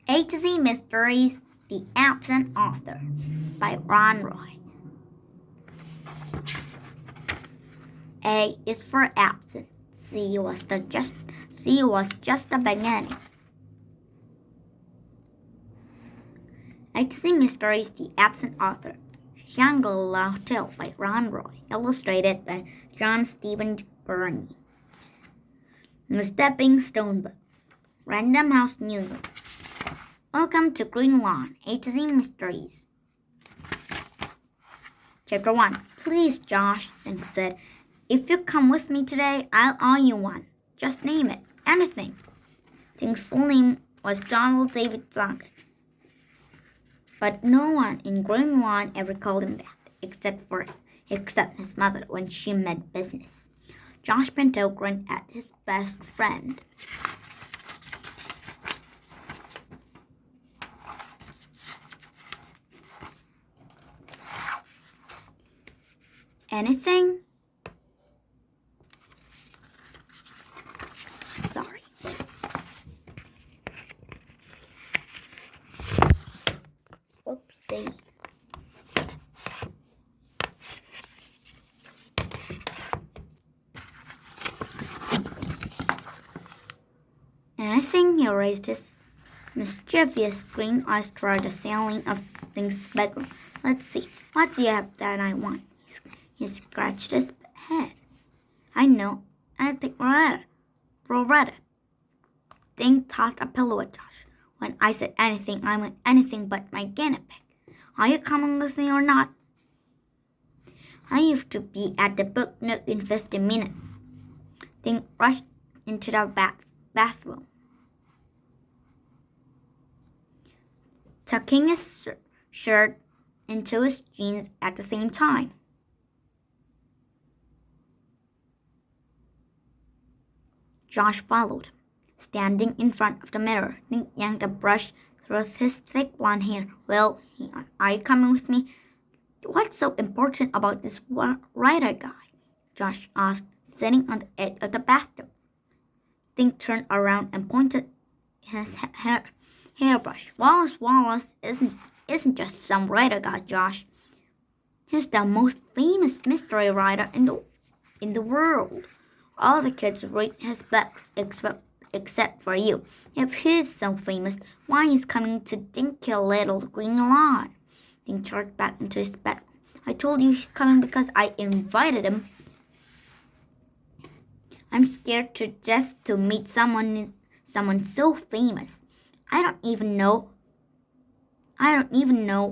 A to Z Mysteries, The Absent Author by Ron Roy. A is for absent. C was just the beginning. A to Z Mysteries, The Absent Author. Shangri-La Tale by Ron Roy. Illustrated by John Stephen Burney. The Stepping Stone Book. Random House, New York. Welcome to Green Lawn, A to Z Mysteries. Chapter 1. Please, Josh, Thing said. If you come with me today, I'll owe you one. Just name it. Anything. Thing's full name was Donald David Duncan. But no one in Green Lawn ever called him that, except his mother when she meant business. Josh Pinto grinned at his best friend. Anything? Sorry. Oopsie. Anything? He raised his mischievous green eyes toward the ceiling of Thing's bedroom. Let's see. What do you have that I want? He scratched his head. I know. I think Roretta. Thing tossed a pillow at Josh. When I said anything, I meant anything but my guinea pig. Are you coming with me or not? I have to be at the book nook in 15 minutes. Thing rushed into the bathroom, tucking his shirt into his jeans at the same time. Josh followed. Standing in front of the mirror, Thing yanked a brush through his thick blonde hair. Well, are you coming with me? What's so important about this writer guy? Josh asked, sitting on the edge of the bathtub. Thing turned around and pointed his hairbrush. Wallace isn't just some writer guy, Josh. He's the most famous mystery writer in the world. All the kids read his books except for you. If he's so famous, why is coming to Dinky Little Green Lawn? Thing charged back into his bed. I told you he's coming because I invited him. I'm scared to death to meet someone so famous. I don't even know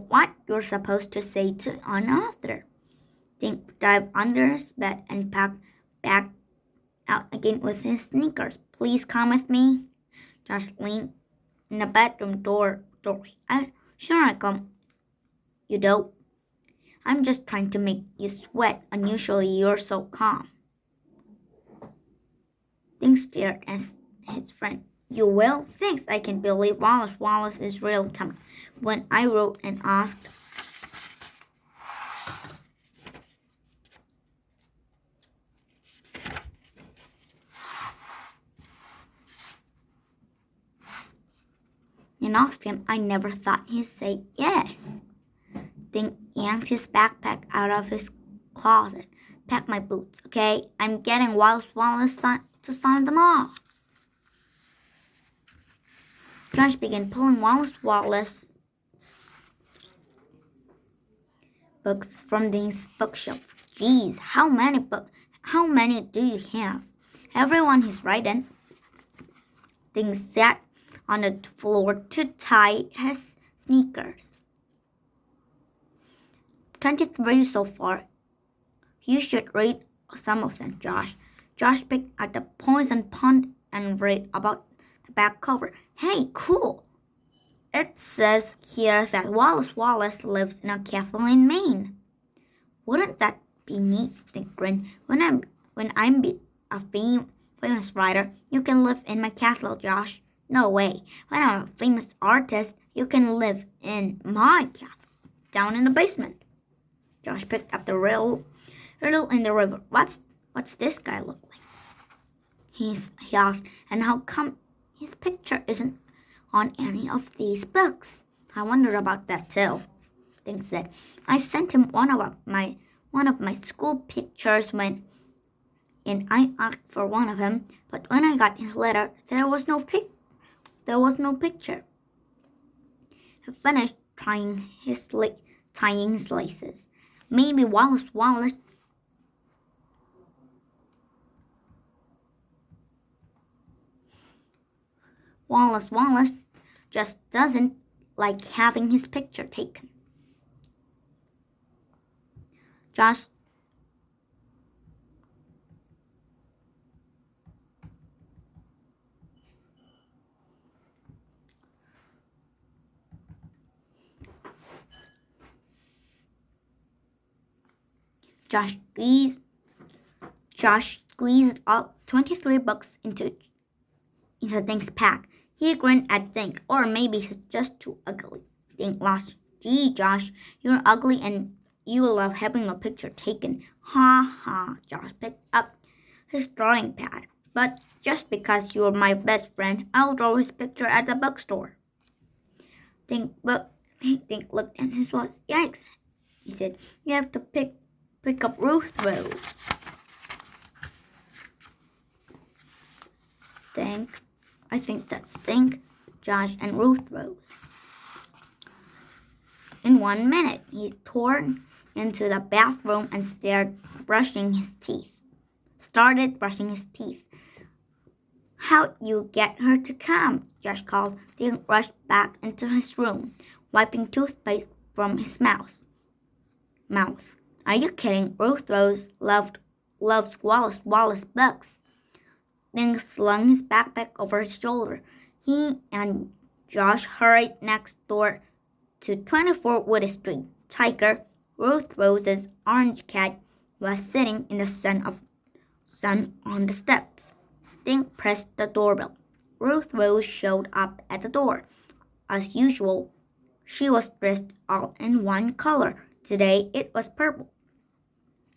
what you're supposed to say to an author. Thing dived under his bed and packed back out again with his sneakers. Please come with me. Josh leaned in the bedroom doorway. Sure I come. You don't. I'm just trying to make you sweat. Unusually, you're so calm. Thing stared at his friend. You will? Thanks. I can't believe Wallace is really coming. When I wrote and asked, him, I never thought he'd say yes. Thing yanked his backpack out of his closet. Pack my boots, okay? I'm getting Wallace to sign them all. Josh began pulling Wallace books from Thing's bookshelf. Geez, how many do you have? Everyone he's writing. Thing sat on the floor to tie his sneakers. 23 so far. You should read some of them, Josh. Josh picked at the Poison Pond and read about the back cover. Hey, cool! It says here that Wallace lives in a castle in Maine. Wouldn't that be neat? Thing grinned. When I'm a famous writer, you can live in my castle, Josh. No way. When I'm a famous artist, you can live in my castle, down in the basement. Josh picked up the riddle in the river. What's this guy look like? He asked. And how come his picture isn't on any of these books. I wonder about that too, Dink said. I sent him one of my school pictures and I asked for one of him, but when I got his letter, there was no picture. He finished tying his laces. Maybe Wallace just doesn't like having his picture taken. Josh Josh squeezed up 23 books into Dink's pack. He grinned at Dink, or maybe he's just too ugly. Dink laughed. Gee, Josh, you're ugly and you love having a picture taken. Ha ha. Josh picked up his drawing pad. But just because you're my best friend, I'll draw his picture at the bookstore. Dink looked at his watch. Yikes, he said. You have to pick up Ruth Rose. I think that's Dink, Josh, and Ruth Rose. In 1 minute, he tore into the bathroom and started brushing his teeth. How'd you get her to come? Josh called. Dink rushed back into his room, wiping toothpaste from his mouth. Are you kidding? Ruth Rose loves Wallace books. Dink slung his backpack over his shoulder. He and Josh hurried next door to 24 Wood Street. Tiger, Ruth Rose's orange cat, was sitting in the sun on the steps. Dink pressed the doorbell. Ruth Rose showed up at the door. As usual, she was dressed all in one color. Today it was purple.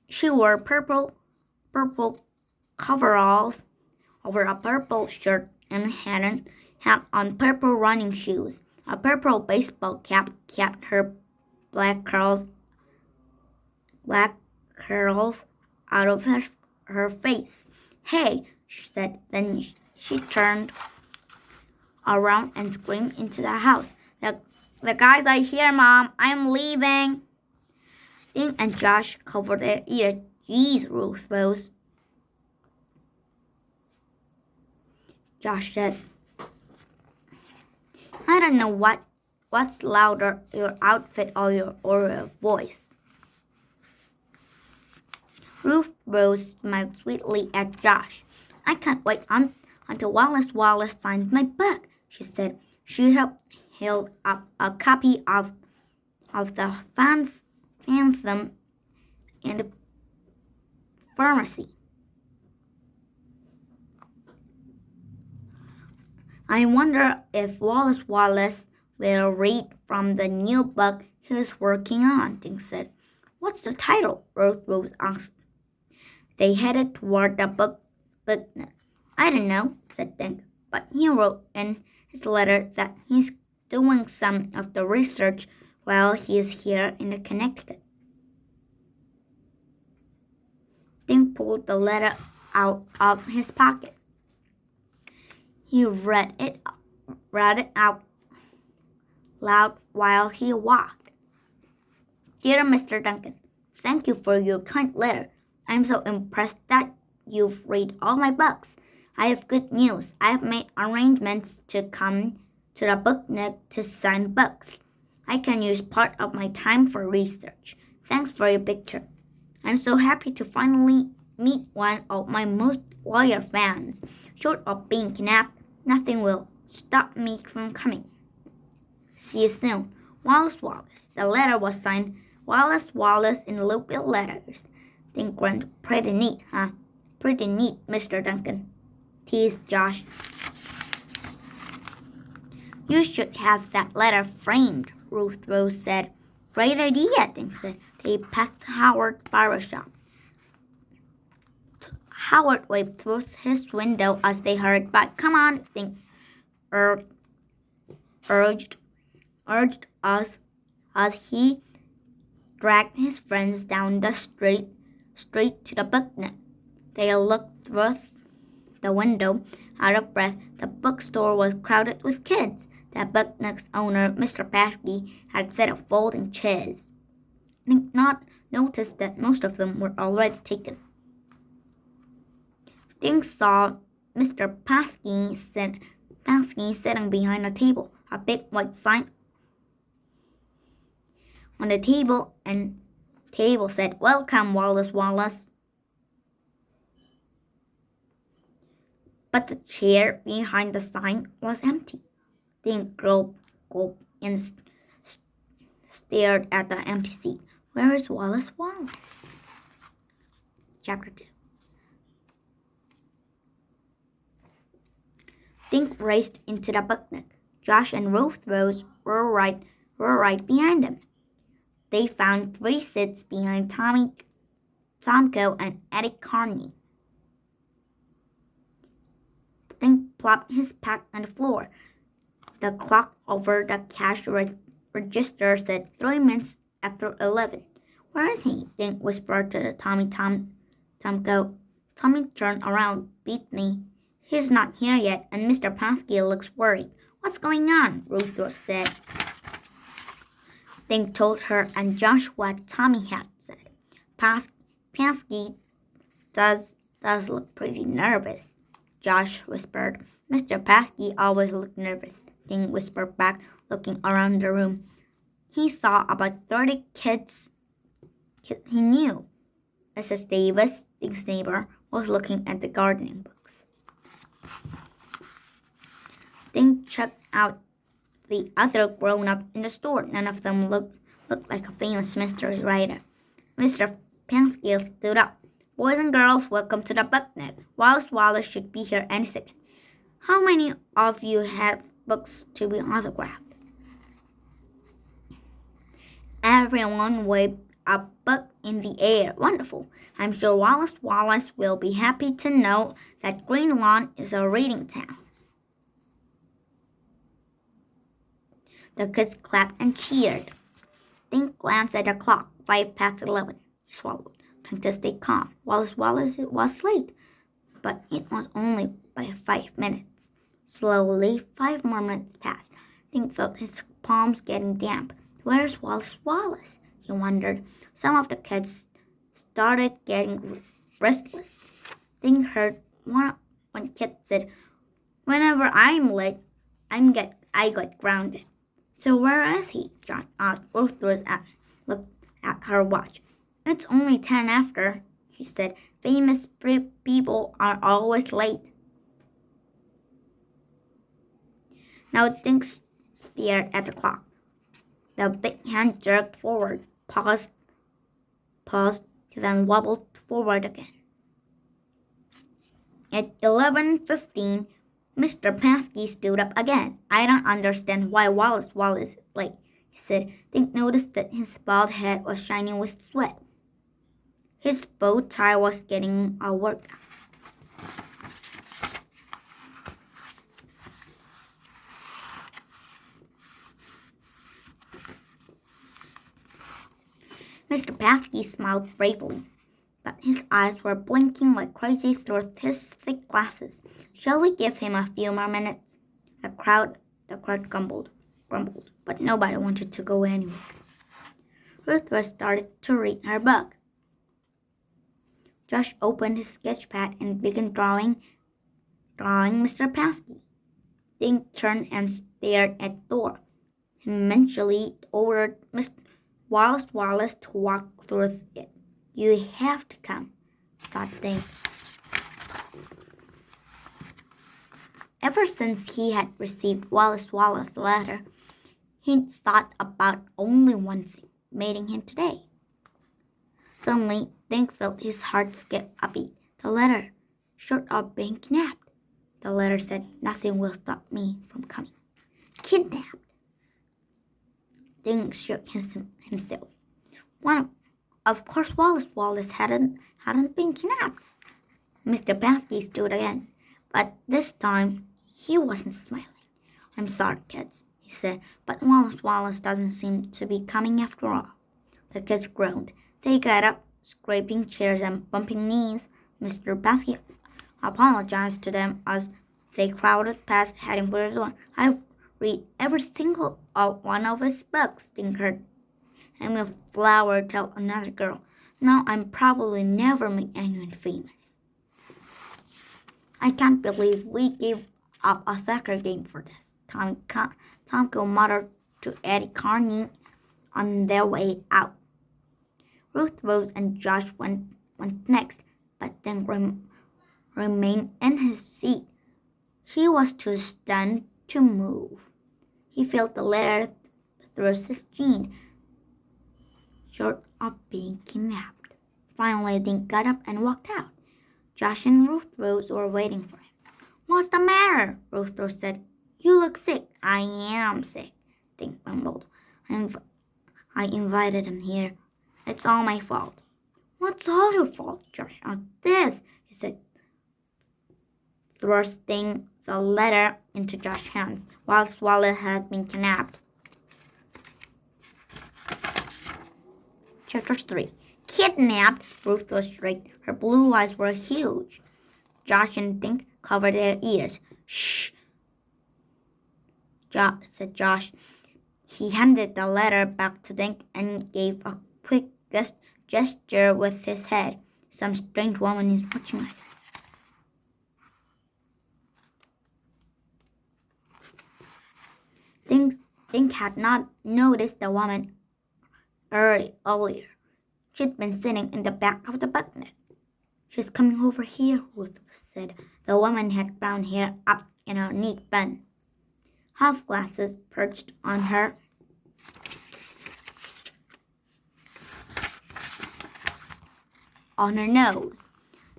She wore purple coveralls over a purple shirt and had on purple running shoes. A purple baseball cap kept her black curls out of her face. Hey, she said. Then she turned around and screamed into the house. The guys are here, Mom. I'm leaving. Dink and Josh covered their ears. Geez, Ruth Rose, Josh said. I don't know what's louder, your outfit or your voice. Ruth Rose smiled sweetly at Josh. I can't wait until Wallace signs my book, she said. She held up a copy of the Phantom in the pharmacy. I wonder if Wallace will read from the new book he's working on, Dink said. What's the title? Ruth Rose asked. They headed toward the book. I don't know, said Dink, but he wrote in his letter that he's doing some of the research while he is here in Connecticut. Dink pulled the letter out of his pocket. He read it out loud while he walked. Dear Mr. Duncan, thank you for your kind letter. I'm so impressed that you've read all my books. I have good news. I have made arrangements to come to the book nook to sign books. I can use part of my time for research. Thanks for your picture. I'm so happy to finally meet one of my most loyal fans. Short of being kidnapped, nothing will stop me from coming. See you soon. Wallace. The letter was signed Wallace in Louisville letters. Dink grinned. Pretty neat, huh? Pretty neat, Mr. Duncan, teased Josh. You should have that letter framed, Ruth Rose said. Great idea, Dink said. They passed Howard's barber shop. Howard waved through his window as they hurried by. Come on, Dink urged. urged us as he dragged his friends down the street to the picnic. They looked through the window, out of breath. The bookstore was crowded with kids. The picnic's owner, Mr. Paskey, had set up folding chairs. Dink not noticed that most of them were already taken. Dink saw Mr. Paskey sitting behind a table, a big white sign on the table, and table said, "Welcome, Wallace Wallace." But the chair behind the sign was empty. Dink gulped and stared at the empty seat. "Where is Wallace Wallace?" Chapter 2. Dink raced into the picnic. Josh and Ruth Rose were right behind him. They found 3 seats behind Tomko and Eddie Carney. Dink plopped his pack on the floor. The clock over the cash register said 3 minutes after 11. "Where is he?" Dink whispered to Tomko. Tommy turned around. "Beat me. He's not here yet, and Mr. Paskey looks worried." "What's going on?" Ruth said. Dink told her and Josh what Tommy had said. Paskey does look pretty nervous," Josh whispered. "Mr. Paskey always looked nervous," Dink whispered back, looking around the room. He saw about 30 kids he knew. Mrs. Davis, Dink's neighbor, was looking at the gardening books. Dink checked out the other grown-ups in the store. None of them looked like a famous mystery writer. Mr. Paskey stood up. "Boys and girls, welcome to the picnic. Wallace Wallace should be here any second. How many of you have books to be autographed?" Everyone waved a book in the air. "Wonderful. I'm sure Wallace Wallace will be happy to know that Green Lawn is a reading town." The kids clapped and cheered. Dink glanced at the clock. 11:05. He swallowed, trying to stay calm. Wallace Wallace was late, but it was only by 5 minutes. Slowly, 5 more minutes passed. Dink felt his palms getting damp. "Where's Wallace Wallace?" he wondered. Some of the kids started getting restless. Dink heard one kid said, "Whenever I'm late, I get grounded." "So where is he?" John asked. Ruth looked at her watch. "It's only 10 after," she said. "Famous people are always late." Now Dink stared at the clock. The big hand jerked forward, paused, then wobbled forward again. At 11:15, Mr. Paskey stood up again. "I don't understand why Wallace is late," he said. Dink noticed that his bald head was shining with sweat. His bow tie was getting a workout. Mr. Paskey smiled bravely, but his eyes were blinking like crazy through his thick glasses. "Shall we give him a few more minutes?" The crowd grumbled, but nobody wanted to go anywhere. Ruth started to read her book. Josh opened his sketch pad and began drawing Mr. Paskey. Dink turned and stared at the door. He mentally ordered Mr. Wallace to walk through it. "You have to come," thought Dink. Ever since he had received Wallace's letter, he'd thought about only one thing, meeting him today. Suddenly, Dink felt his heart skip a beat. The letter, short of being kidnapped. The letter said, "Nothing will stop me from coming." Kidnapped. Dink shook himself. Of course Wallace hadn't been kidnapped. Mr. Paskey stood again, but this time he wasn't smiling. "I'm sorry, kids," he said, but Wallace doesn't seem to be coming after all. The kids groaned. They got up, scraping chairs and bumping knees. Mr. Basket apologized to them as they crowded past, heading for the door. I've read every single one of his books, Tinker. I'm a flower, told another girl. Now I'm probably never make anyone famous. I can't believe we gave up a soccer game for this, Tomko muttered to Eddie Carney on their way out. Ruth Rose and Josh went next, but Dink remained in his seat. He was too stunned to move. He felt the letter through his jeans, short of being kidnapped. Finally, Dink got up and walked out. Josh and Ruth Rose were waiting for him. What's the matter? Ruth Rose said. You look sick. I am sick, Dink mumbled. I invited him here. It's all my fault. What's all your fault, Josh? This, he said, thrusting the letter into Josh's hands, whilst Wallace had been kidnapped. Chapter 3. Kidnapped, Ruth was shrieked. Her blue eyes were huge. Josh and Dink covered their ears. Shh, said Josh. He handed the letter back to Dink and gave a quick gesture with his head. Some strange woman is watching us. Dink had not noticed the woman earlier. She'd been sitting in the back of the bugnet. She's coming over here, Ruth said. The woman had brown hair up in a neat bun. Half glasses perched on her nose.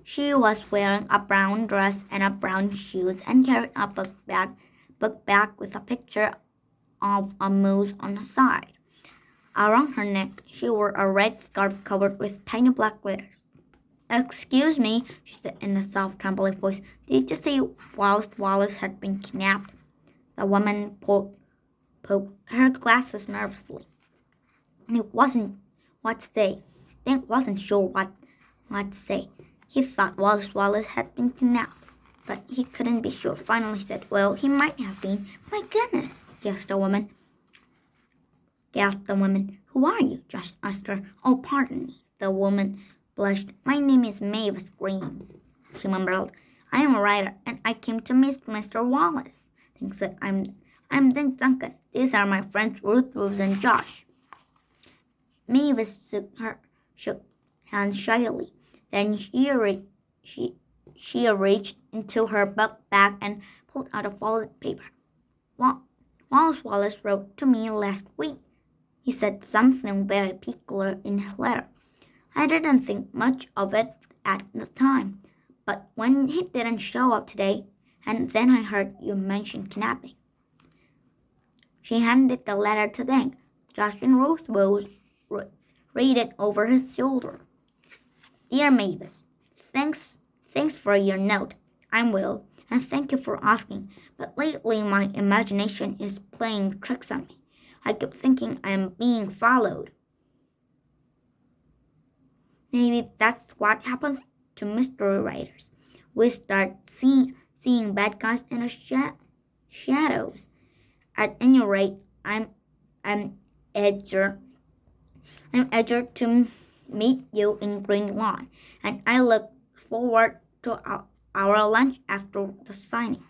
She was wearing a brown dress and a brown shoes and carried a book bag with a picture of a moose on the side. Around her neck, she wore a red scarf covered with tiny black letters. Excuse me, she said in a soft, trembling voice. Did you say Wallace had been kidnapped? The woman poked her glasses nervously. It wasn't what to say. Dink wasn't sure what to say. He thought Wallace had been kidnapped, but he couldn't be sure. Finally he said, well, he might have been. My goodness, gasped the woman. Who are you? Josh asked her. Oh, pardon me. The woman blushed. My name is Mavis Green, she mumbled. I am a writer, and I came to meet Mr. Wallace. Dink said, I'm Dink Duncan. These are my friends Ruth Rose and Josh. Mavis shook hands shyly. Then she reached into her book bag and pulled out a folded paper. Wallace wrote to me last week. He said something very peculiar in his letter. I didn't think much of it at the time, but when he didn't show up today, and then I heard you mention kidnapping. She handed the letter to Dink. Josh and Ruth Rose read it over his shoulder. Dear Mavis, thanks for your note. I'm well, and thank you for asking, but lately my imagination is playing tricks on me. I keep thinking I am being followed. Maybe that's what happens to mystery writers. We start seeing bad guys in the shadows. At any rate, I'm eager to meet you in Green Lawn, and I look forward to our lunch after the signing.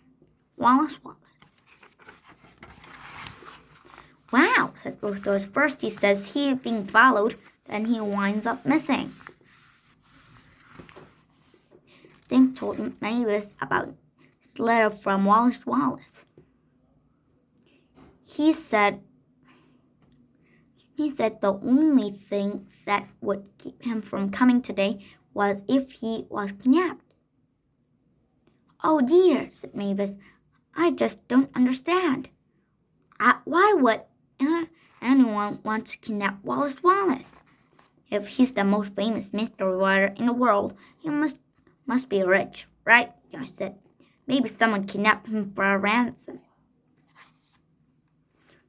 Wallace. Wow, said Ruth Rose. First he says he's being followed, then he winds up missing. Dink told Mavis about his letter from Wallace. He said the only thing that would keep him from coming today was if he was kidnapped. Oh dear, said Mavis. I just don't understand. Why would anyone want to kidnap Wallace? If he's the most famous mystery writer in the world, he must be rich, right? Josh said. Maybe someone kidnapped him for a ransom.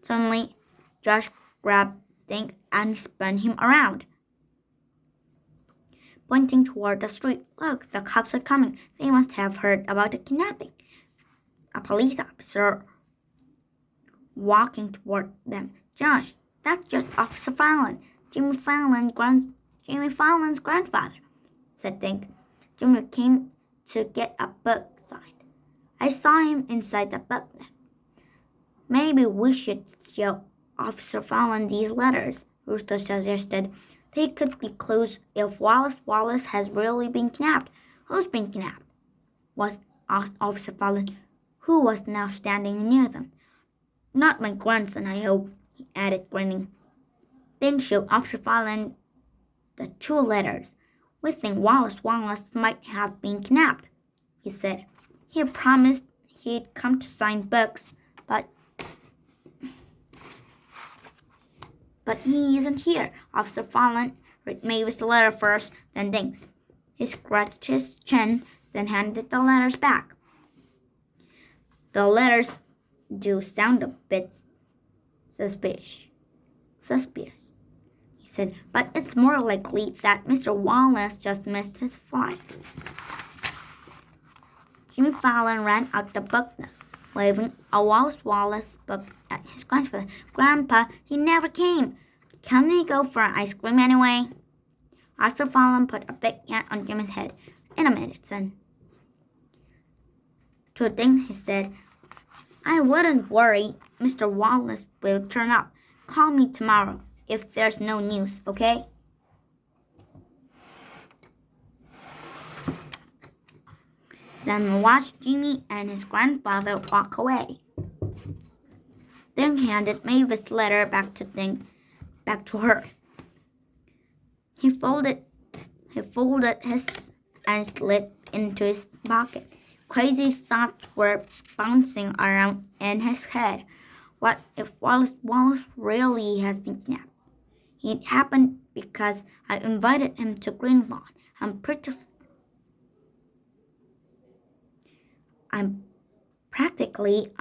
Suddenly, Josh grabbed Dink and spun him around, pointing toward the street. Look, the cops are coming. They must have heard about the kidnapping. A police officer walking toward them. Josh, that's just Officer Fallon, Jimmy Fallon's grandfather, said Dink. Jimmy came to get a book signed. I saw him inside the booklet. Maybe we should show Officer Fallon these letters, Ruther suggested. They could be clues if Wallace Wallace has really been kidnapped. Who's been kidnapped? Asked Officer Fallon, who was now standing near them. Not my grandson, I hope, he added, grinning. Then showed Officer Fallon the two letters. We think Wallace Wallace might have been kidnapped, he said. He promised he'd come to sign books, but he isn't here. Officer Fallon read Mavis' letter first, then Dink's. He scratched his chin, then handed the letters back. The letters do sound a bit suspicious, he said, but it's more likely that Mr. Wallace just missed his flight. Jimmy Fallon ran out the book, waving a Wallace Wallace book at his grandfather. Grandpa, he never came. Can we go for ice cream anyway? Officer Fallon put a big hand on Jimmy's head. In a minute, son. To Dink, he said, I wouldn't worry. Mr. Wallace will turn up. Call me tomorrow if there's no news, okay? Then watched Jimmy and his grandfather walk away. Dink handed Mavis' letter back to her. He folded his and slid into his pocket. Crazy thoughts were bouncing around in his head. What if Wallace really has been kidnapped? It happened because I invited him to Greenlawn. I'm practically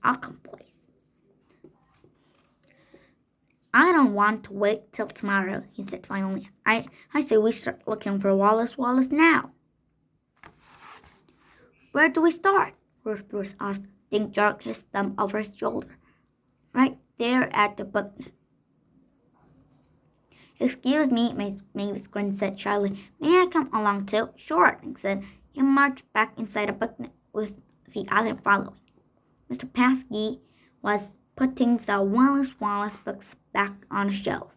accomplice. I don't want to wait till tomorrow, he said finally. I say we start looking for Wallace Wallace now. Where do we start? Ruth asked. Dink jerked his thumb over his shoulder. Right there at the book. Excuse me, Mavis said shyly. May I come along too? Sure, Dink said. He marched back inside the book with the other following. Mr. Paskey was putting the Wallace Wallace books back on the shelf.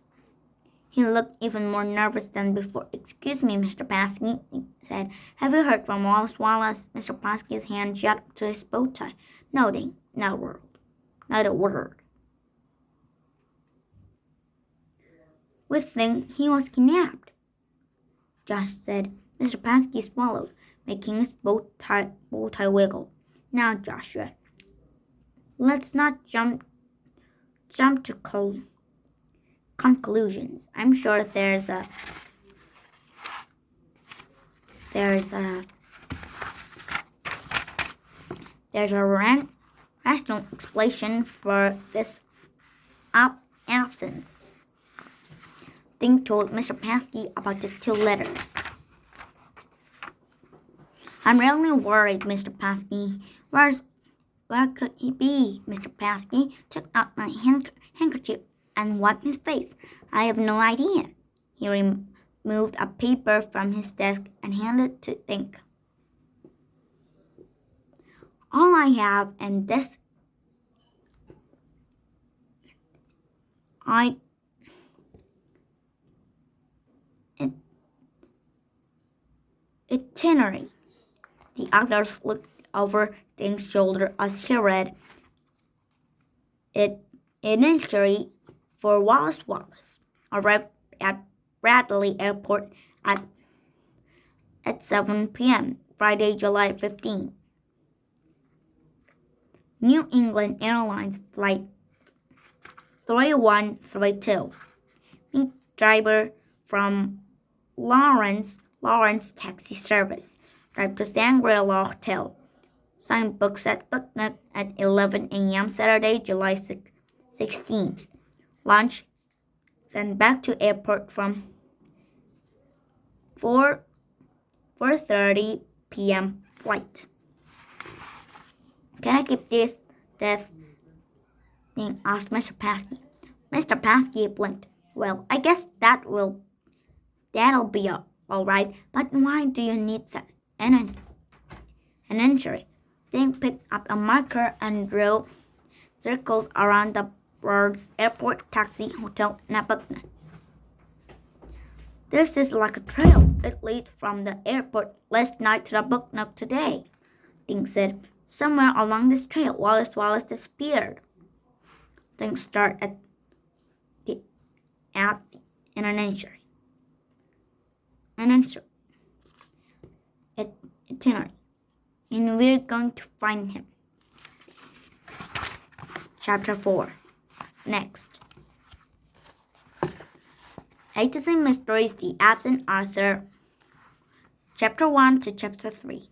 He looked even more nervous than before. Excuse me, Mr. Paskey, he said. Have you heard from Wallace Wallace? Mr. Paskey's hand shot up to his bow tie. No, Dink, not a word. We think he was kidnapped, Josh said. Mr. Paskey swallowed, making his bow tie wiggle. Now, Joshua, let's not jump to conclusions. I'm sure there's a rational explanation for this absence. Dink told Mr. Paskey about the two letters. I'm really worried, Mr. Paskey. Where could he be? Mr. Paskey took out my handkerchief and wiped his face. I have no idea. He removed a paper from his desk and handed it to Dink. All I have in this itinerary. The others looked over Dink's shoulder as he read it. Initially for Wallace Wallace arrived at Bradley Airport at 7 p.m. Friday, July 15. New England Airlines Flight 3132. Meet driver from Lawrence Taxi Service. Drive to Shangri-La Hotel. Signed books at Booknook at 11 a.m. Saturday, July 16th. Lunch, then back to airport from 4:30 p.m. flight. Can I keep this thing? Asked Mr. Paskey. Mr. Paskey blinked. Well, I guess that'll be all right. But why do you need that? An injury. Then picked up a marker and drew circles around the words airport, taxi, hotel, and Booknook. This is like a trail. It leads from the airport last night to the Booknook today, Ding said. Somewhere along this trail, Wallace disappeared. Things start at the itinerary. And we're going to find him. Chapter 4. Next. A to Z Mysteries, The Absent Author. Chapter 1 to Chapter 3.